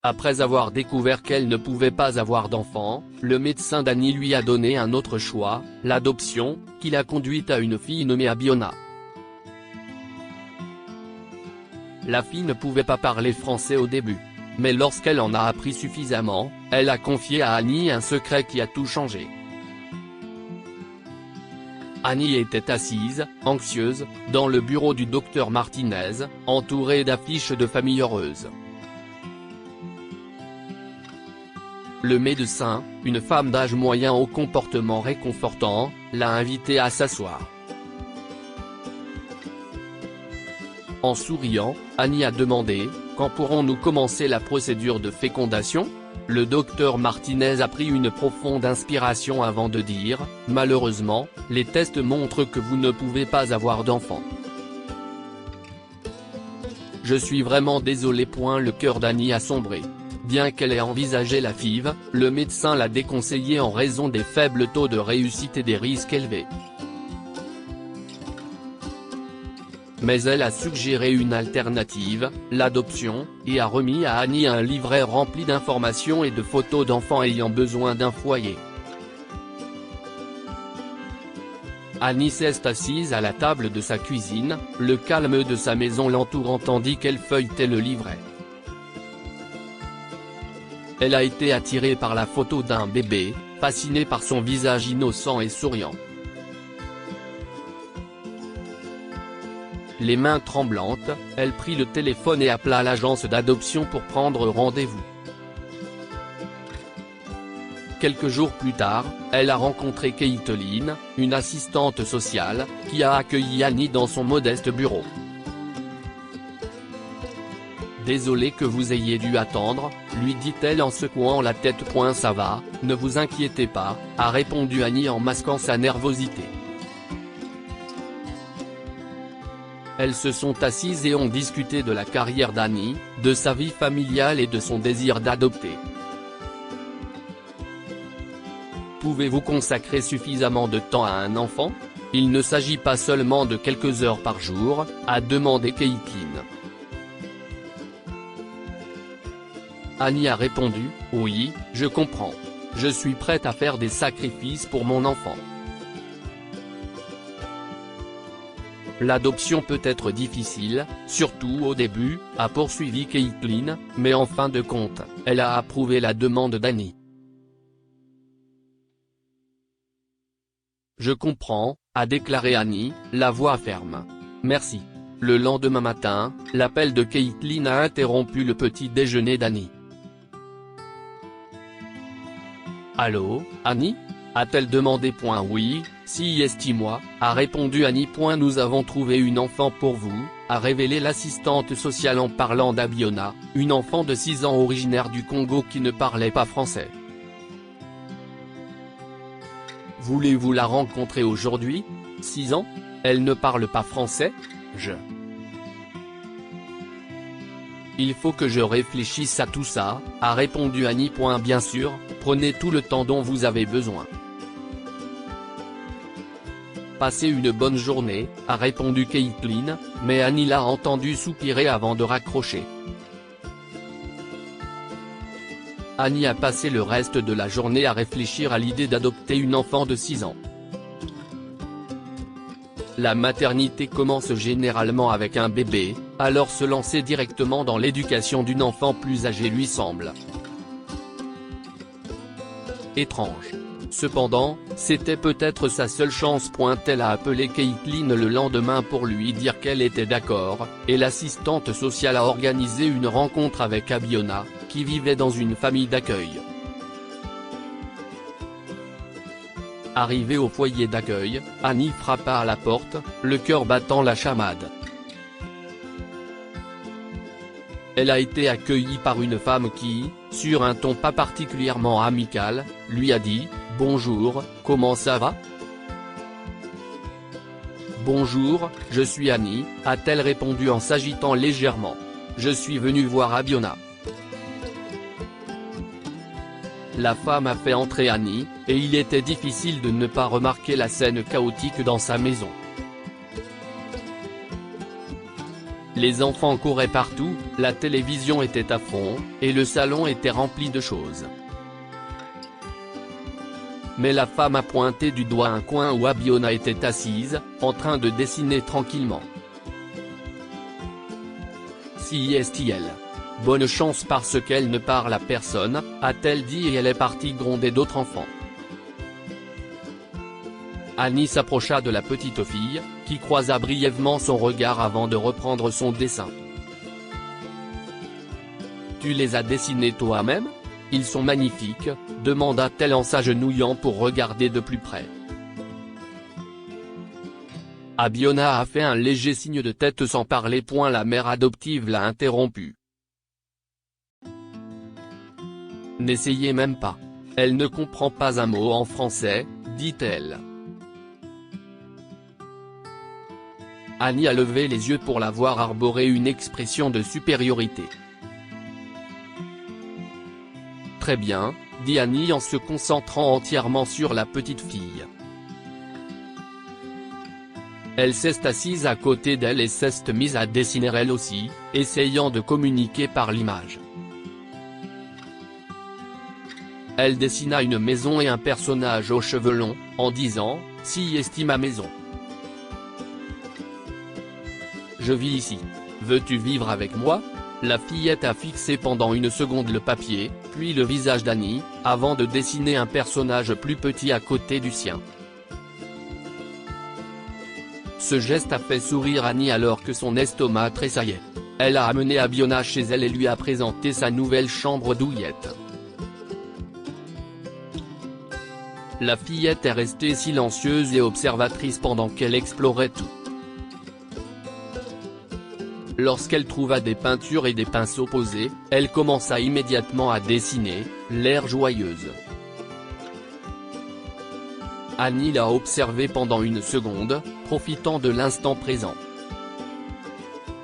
Après avoir découvert qu'elle ne pouvait pas avoir d'enfant, le médecin d'Annie lui a donné un autre choix, l'adoption, qui l'a conduite à une fille nommée Abiona. La fille ne pouvait pas parler français au début. Mais lorsqu'elle en a appris suffisamment, elle a confié à Annie un secret qui a tout changé. Annie était assise, anxieuse, dans le bureau du docteur Martinez, entourée d'affiches de famille heureuse. Le médecin, une femme d'âge moyen au comportement réconfortant, l'a invitée à s'asseoir. En souriant, Annie a demandé « Quand pourrons-nous commencer la procédure de fécondation ?» Le docteur Martinez a pris une profonde inspiration avant de dire « Malheureusement, les tests montrent que vous ne pouvez pas avoir d'enfant. » Je suis vraiment désolé. Le cœur d'Annie a sombré. Bien qu'elle ait envisagé la FIV, le médecin l'a déconseillé en raison des faibles taux de réussite et des risques élevés. Mais elle a suggéré une alternative, l'adoption, et a remis à Annie un livret rempli d'informations et de photos d'enfants ayant besoin d'un foyer. Annie s'est assise à la table de sa cuisine, le calme de sa maison l'entourant tandis qu'elle feuilletait le livret. Elle a été attirée par la photo d'un bébé, fascinée par son visage innocent et souriant. Les mains tremblantes, elle prit le téléphone et appela l'agence d'adoption pour prendre rendez-vous. Quelques jours plus tard, elle a rencontré Caitlin, une assistante sociale, qui a accueilli Annie dans son modeste bureau. « Désolée que vous ayez dû attendre », lui dit-elle en secouant la tête. « Ça va, ne vous inquiétez pas », a répondu Annie en masquant sa nervosité. Elles se sont assises et ont discuté de la carrière d'Annie, de sa vie familiale et de son désir d'adopter. Pouvez-vous consacrer suffisamment de temps à un enfant ? Il ne s'agit pas seulement de quelques heures par jour, a demandé Caitlin. Annie a répondu, « Oui, je comprends. Je suis prête à faire des sacrifices pour mon enfant. » L'adoption peut être difficile, surtout au début, a poursuivi Caitlin, mais en fin de compte, elle a approuvé la demande d'Annie. « Je comprends », a déclaré Annie, la voix ferme. « Merci. » Le lendemain matin, l'appel de Caitlin a interrompu le petit déjeuner d'Annie. « Allô, Annie ? » a-t-elle demandé. « Oui, si estime-moi », a répondu Annie. « Nous avons trouvé une enfant pour vous », a révélé l'assistante sociale en parlant d'Abiona, une enfant de 6 ans originaire du Congo qui ne parlait pas français. « Voulez-vous la rencontrer aujourd'hui ? 6 ans ? Elle ne parle pas français ? Il faut que je réfléchisse à tout ça, a répondu Annie. « Bien sûr, prenez tout le temps dont vous avez besoin. » Passez une bonne journée, a répondu Caitlin, mais Annie l'a entendu soupirer avant de raccrocher. Annie a passé le reste de la journée à réfléchir à l'idée d'adopter une enfant de 6 ans. La maternité commence généralement avec un bébé, alors se lancer directement dans l'éducation d'une enfant plus âgée lui semble étrange. Cependant, c'était peut-être sa seule chance. Elle a appelé Caitlin le lendemain pour lui dire qu'elle était d'accord, et l'assistante sociale a organisé une rencontre avec Abiona, qui vivait dans une famille d'accueil. Arrivée au foyer d'accueil, Annie frappa à la porte, le cœur battant la chamade. Elle a été accueillie par une femme qui, sur un ton pas particulièrement amical, lui a dit « Bonjour, comment ça va ? » « Bonjour, je suis Annie », a-t-elle répondu en s'agitant légèrement. « Je suis venue voir Abiona. » La femme a fait entrer Annie, et il était difficile de ne pas remarquer la scène chaotique dans sa maison. Les enfants couraient partout, la télévision était à fond, et le salon était rempli de choses. Mais la femme a pointé du doigt un coin où Abiona était assise, en train de dessiner tranquillement. Si est-il. Bonne chance parce qu'elle ne parle à personne, a-t-elle dit et elle est partie gronder d'autres enfants. Annie s'approcha de la petite fille, qui croisa brièvement son regard avant de reprendre son dessin. « Tu les as dessinés toi-même ? Ils sont magnifiques », demanda-t-elle en s'agenouillant pour regarder de plus près. Abiona a fait un léger signe de tête sans parler. La mère adoptive l'a interrompue. « N'essayez même pas. Elle ne comprend pas un mot en français, dit-elle. » Annie a levé les yeux pour la voir arborer une expression de supériorité. « Très bien, » dit Annie en se concentrant entièrement sur la petite fille. Elle s'est assise à côté d'elle et s'est mise à dessiner elle aussi, essayant de communiquer par l'image. Elle dessina une maison et un personnage aux cheveux longs, en disant « Si est ma maison. Je vis ici. Veux-tu vivre avec moi ?» La fillette a fixé pendant une seconde le papier, puis le visage d'Annie, avant de dessiner un personnage plus petit à côté du sien. Ce geste a fait sourire Annie alors que son estomac tressaillait. Elle a amené Abiona chez elle et lui a présenté sa nouvelle chambre douillette. La fillette est restée silencieuse et observatrice pendant qu'elle explorait tout. Lorsqu'elle trouva des peintures et des pinceaux posés, elle commença immédiatement à dessiner, l'air joyeuse. Annie l'a observée pendant une seconde, profitant de l'instant présent.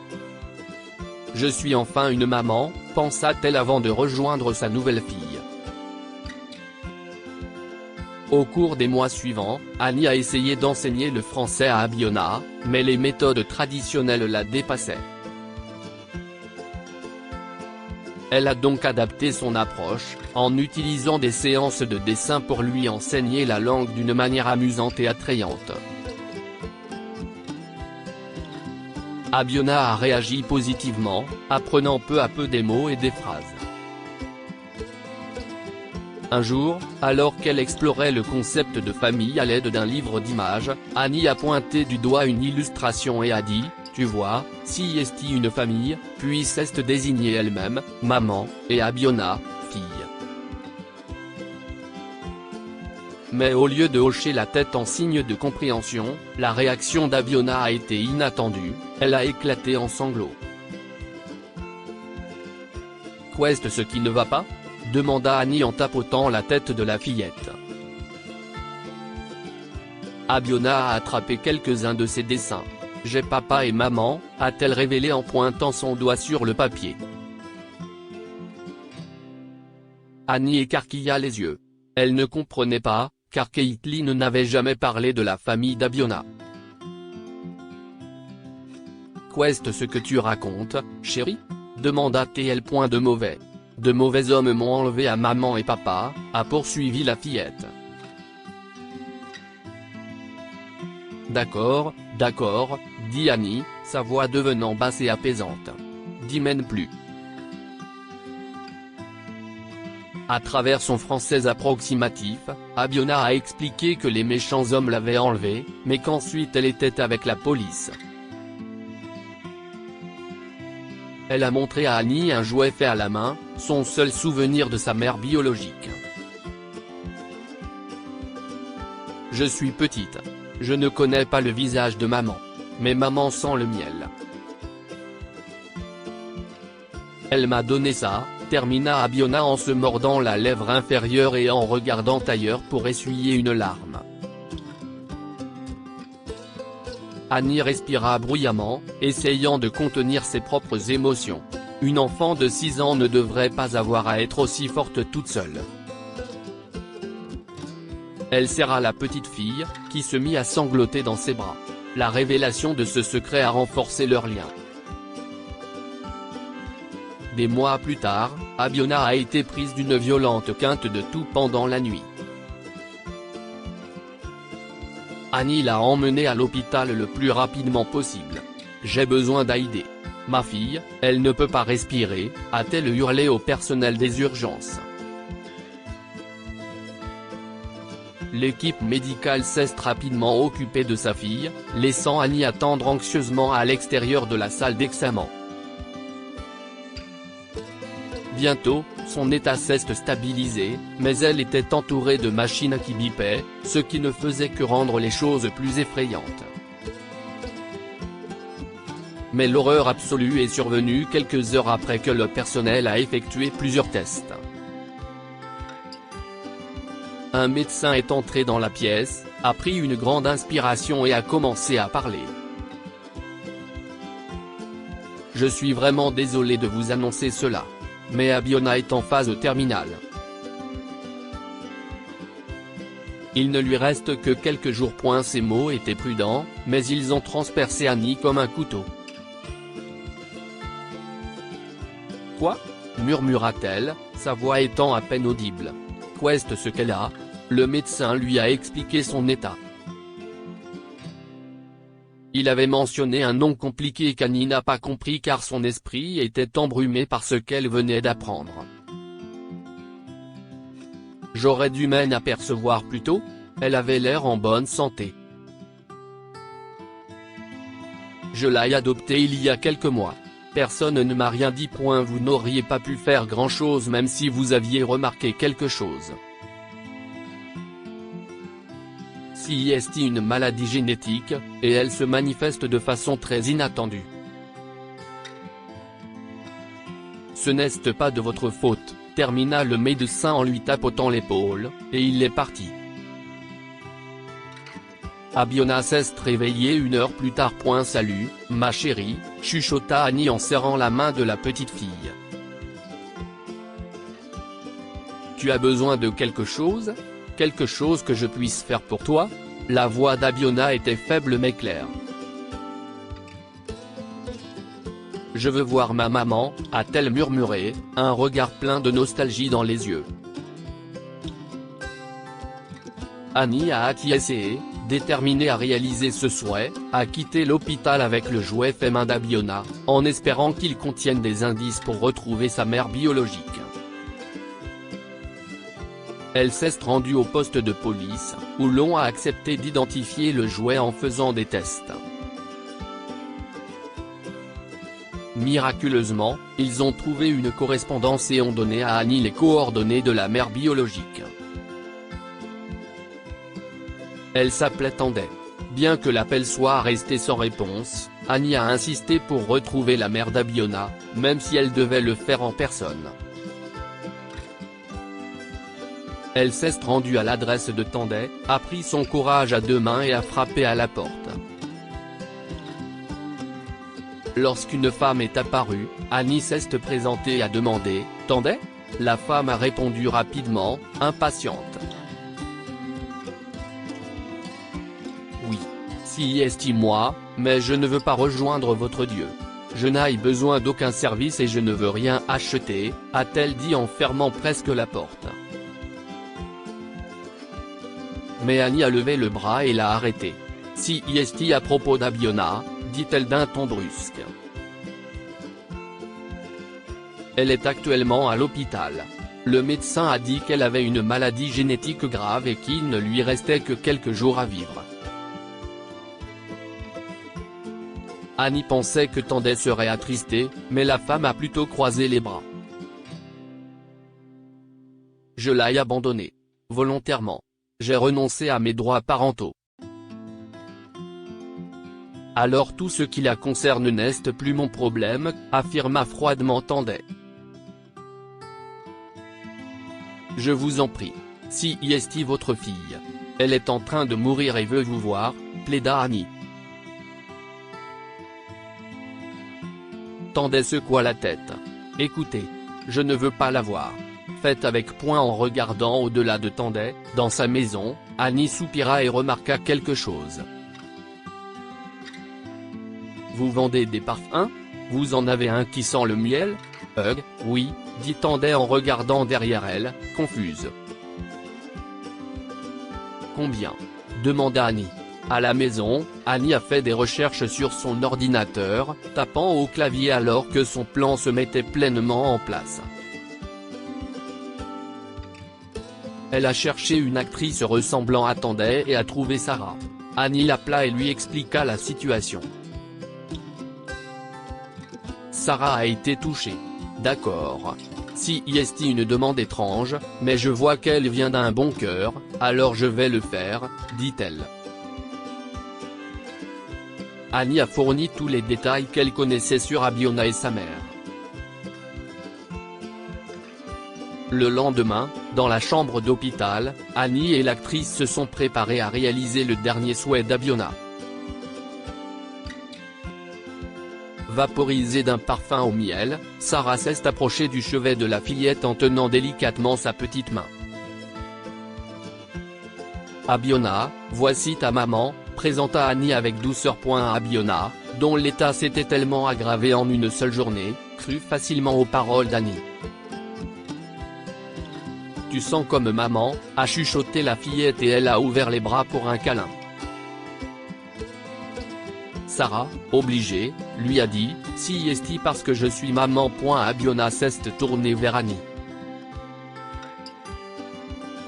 « Je suis enfin une maman », pensa-t-elle avant de rejoindre sa nouvelle fille. Au cours des mois suivants, Annie a essayé d'enseigner le français à Abiona, mais les méthodes traditionnelles la dépassaient. Elle a donc adapté son approche, en utilisant des séances de dessin pour lui enseigner la langue d'une manière amusante et attrayante. Abiona a réagi positivement, apprenant peu à peu des mots et des phrases. Un jour, alors qu'elle explorait le concept de famille à l'aide d'un livre d'images, Annie a pointé du doigt une illustration et a dit « Tu vois, si est une famille », puis s'est désignée elle-même, maman, et Abiona, fille. Mais au lieu de hocher la tête en signe de compréhension, la réaction d'Abiona a été inattendue, elle a éclaté en sanglots. « Qu'est-ce ce qui ne va pas ?» demanda Annie en tapotant la tête de la fillette. Abiona a attrapé quelques-uns de ses dessins. « J'ai papa et maman », a-t-elle révélé en pointant son doigt sur le papier. Annie écarquilla les yeux. Elle ne comprenait pas, car Caitlin n'avait jamais parlé de la famille d'Abiona. « Qu'est-ce ce que tu racontes, chérie ?» demanda-t-elle. Point de mauvais. De mauvais hommes m'ont enlevé à maman et papa, a poursuivi la fillette. D'accord, d'accord, dit Annie, sa voix devenant basse et apaisante. Dis mène plus. À travers son français approximatif, Abiona a expliqué que les méchants hommes l'avaient enlevée, mais qu'ensuite elle était avec la police. Elle a montré à Annie un jouet fait à la main, son seul souvenir de sa mère biologique. « Je suis petite. Je ne connais pas le visage de maman. Mais maman sent le miel. Elle m'a donné ça », termina Abiona en se mordant la lèvre inférieure et en regardant ailleurs pour essuyer une larme. Annie respira bruyamment, essayant de contenir ses propres émotions. Une enfant de 6 ans ne devrait pas avoir à être aussi forte toute seule. Elle serra la petite fille, qui se mit à sangloter dans ses bras. La révélation de ce secret a renforcé leur lien. Des mois plus tard, Abiona a été prise d'une violente quinte de toux pendant la nuit. Annie l'a emmenée à l'hôpital le plus rapidement possible. « J'ai besoin d'aider. Ma fille, elle ne peut pas respirer », a-t-elle hurlé au personnel des urgences. L'équipe médicale s'est rapidement occupée de sa fille, laissant Annie attendre anxieusement à l'extérieur de la salle d'examen. Bientôt, son état s'est stabilisé, mais elle était entourée de machines qui bipaient, ce qui ne faisait que rendre les choses plus effrayantes. Mais l'horreur absolue est survenue quelques heures après que le personnel a effectué plusieurs tests. Un médecin est entré dans la pièce, a pris une grande inspiration et a commencé à parler. « Je suis vraiment désolé de vous annoncer cela. Mais Abiona est en phase terminale. Il ne lui reste que quelques jours. » Ces mots étaient prudents, mais ils ont transpercé Annie comme un couteau. « Quoi ?» murmura-t-elle, sa voix étant à peine audible. « Qu'est-ce ce qu'elle a ?» Le médecin lui a expliqué son état. Il avait mentionné un nom compliqué qu'Annie n'a pas compris car son esprit était embrumé par ce qu'elle venait d'apprendre. « J'aurais dû m'en apercevoir plus tôt, elle avait l'air en bonne santé. Je l'ai adoptée il y a quelques mois. Personne ne m'a rien dit. Vous n'auriez pas pu faire grand-chose même si vous aviez remarqué quelque chose. C'est une maladie génétique, et elle se manifeste de façon très inattendue. Ce n'est pas de votre faute, termina le médecin en lui tapotant l'épaule, et il est parti. Abiona s'est réveillée une heure plus tard. Salut, ma chérie, chuchota Annie en serrant la main de la petite fille. Tu as besoin de quelque chose ? Quelque chose que je puisse faire pour toi ? La voix d'Abiona était faible mais claire. Je veux voir ma maman, a-t-elle murmuré, un regard plein de nostalgie dans les yeux. Annie a acquiescé, déterminée à réaliser ce souhait, a quitté l'hôpital avec le jouet fait main d'Abiona, en espérant qu'il contienne des indices pour retrouver sa mère biologique. Elle s'est rendue au poste de police, où l'on a accepté d'identifier le jouet en faisant des tests. Miraculeusement, ils ont trouvé une correspondance et ont donné à Annie les coordonnées de la mère biologique. Elle s'appelait Tandé. Bien que l'appel soit resté sans réponse, Annie a insisté pour retrouver la mère d'Abiona, même si elle devait le faire en personne. Elle s'est rendue à l'adresse de Tandé, a pris son courage à deux mains et a frappé à la porte. Lorsqu'une femme est apparue, Annie s'est présentée et a demandé « Tandé ?» La femme a répondu rapidement, impatiente. « Oui, si moi, mais je ne veux pas rejoindre votre Dieu. Je n'ai besoin d'aucun service et je ne veux rien acheter », a-t-elle dit en fermant presque la porte. Mais Annie a levé le bras et l'a arrêté. « Si à propos d'Abiona », dit-elle d'un ton brusque. Elle est actuellement à l'hôpital. Le médecin a dit qu'elle avait une maladie génétique grave et qu'il ne lui restait que quelques jours à vivre. Annie pensait que Tandé serait attristée, mais la femme a plutôt croisé les bras. « Je l'ai abandonné. Volontairement. J'ai renoncé à mes droits parentaux. Alors tout ce qui la concerne n'est plus mon problème, » affirma froidement Tandé. « Je vous en prie. Si votre fille. Elle est en train de mourir et veut vous voir, » plaida Annie. Tandé secoua la tête. « Écoutez. Je ne veux pas la voir. » Faites avec point en regardant au-delà de Tandé, dans sa maison, Annie soupira et remarqua quelque chose. « Vous vendez des parfums ? Vous en avez un qui sent le miel ? Oui, dit Tandé en regardant derrière elle, confuse. Combien ? Demanda Annie. À la maison, Annie a fait des recherches sur son ordinateur, tapant au clavier alors que son plan se mettait pleinement en place. Elle a cherché une actrice ressemblant à Tandé et a trouvé Sarah. Annie l'appela et lui expliqua la situation. Sarah a été touchée. D'accord. Si est une demande étrange, mais je vois qu'elle vient d'un bon cœur, alors je vais le faire, dit-elle. Annie a fourni tous les détails qu'elle connaissait sur Abiona et sa mère. Le lendemain, dans la chambre d'hôpital, Annie et l'actrice se sont préparées à réaliser le dernier souhait d'Abiona. Vaporisée d'un parfum au miel, Sarah s'est approchée du chevet de la fillette en tenant délicatement sa petite main. Abiona, voici ta maman, présenta Annie avec douceur. Abiona, dont l'état s'était tellement aggravé en une seule journée, crut facilement aux paroles d'Annie. Tu sens comme maman, a chuchoté la fillette et elle a ouvert les bras pour un câlin. Sarah, obligée, lui a dit, si est parce que je suis maman. Abiona s'est tournée vers Annie.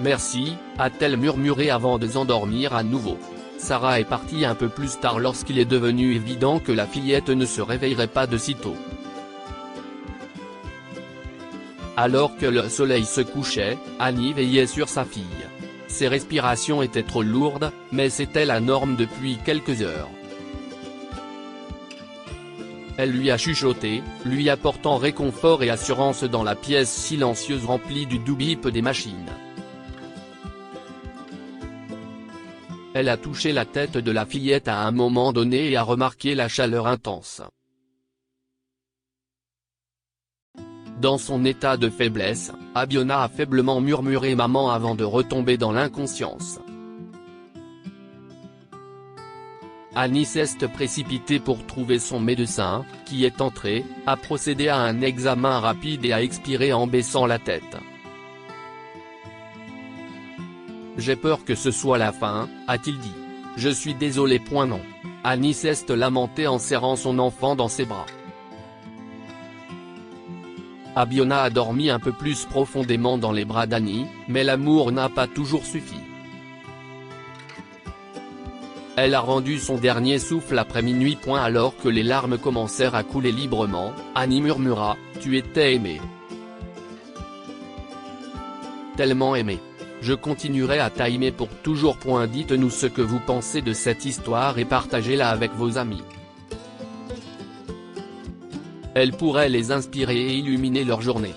Merci, a-t-elle murmuré avant de s'endormir à nouveau. Sarah est partie un peu plus tard lorsqu'il est devenu évident que la fillette ne se réveillerait pas de sitôt. Alors que le soleil se couchait, Annie veillait sur sa fille. Ses respirations étaient trop lourdes, mais c'était la norme depuis quelques heures. Elle lui a chuchoté, lui apportant réconfort et assurance dans la pièce silencieuse remplie du doux bip des machines. Elle a touché la tête de la fillette à un moment donné et a remarqué la chaleur intense. Dans son état de faiblesse, Abiona a faiblement murmuré maman avant de retomber dans l'inconscience. Annie s'est précipitée pour trouver son médecin, qui est entré, a procédé à un examen rapide et a expiré en baissant la tête. J'ai peur que ce soit la fin, a-t-il dit. Je suis désolé. Non. Annie s'est lamentée en serrant son enfant dans ses bras. Abiona a dormi un peu plus profondément dans les bras d'Annie, mais l'amour n'a pas toujours suffi. Elle a rendu son dernier souffle après minuit. Alors que les larmes commencèrent à couler librement, Annie murmura, tu étais aimé. Tellement aimé. Je continuerai à t'aimer pour toujours. Dites-nous ce que vous pensez de cette histoire et partagez-la avec vos amis. Elle pourrait les inspirer et illuminer leur journée.